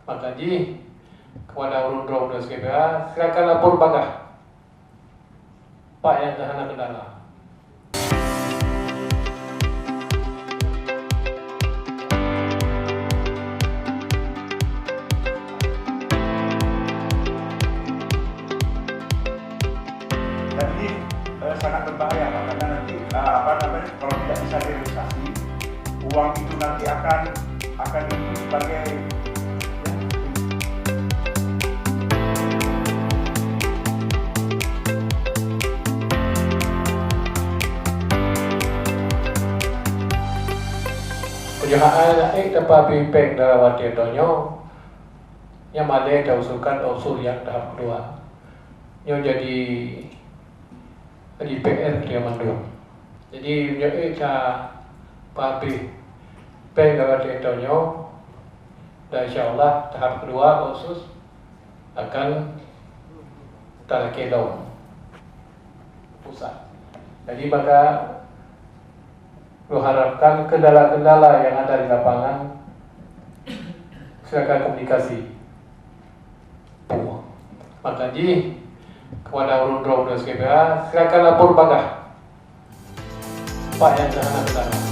Maka kepada urun 12 GPA silakan lapor bangga Pak yang Tahana Kendala. Dan ini sangat berbahaya Pak, karena nanti kalau tidak bisa direalisasi, uang itu nanti akan dihitung sebagai Penjahat dapat bimbing dalam wati donyo yang ada usulkan usul yang tahap kedua yang jadi PR dia mandul. Jadi papi peng dalam wati donyo dan insyaallah tahap kedua khusus akan talakedau pusat. Jadi maka harapkan kendala-kendala yang ada di lapangan silakan komunikasi. Maka kepada urun 12 GPA silakan lapor bangga Pak yang Tahana Kendala.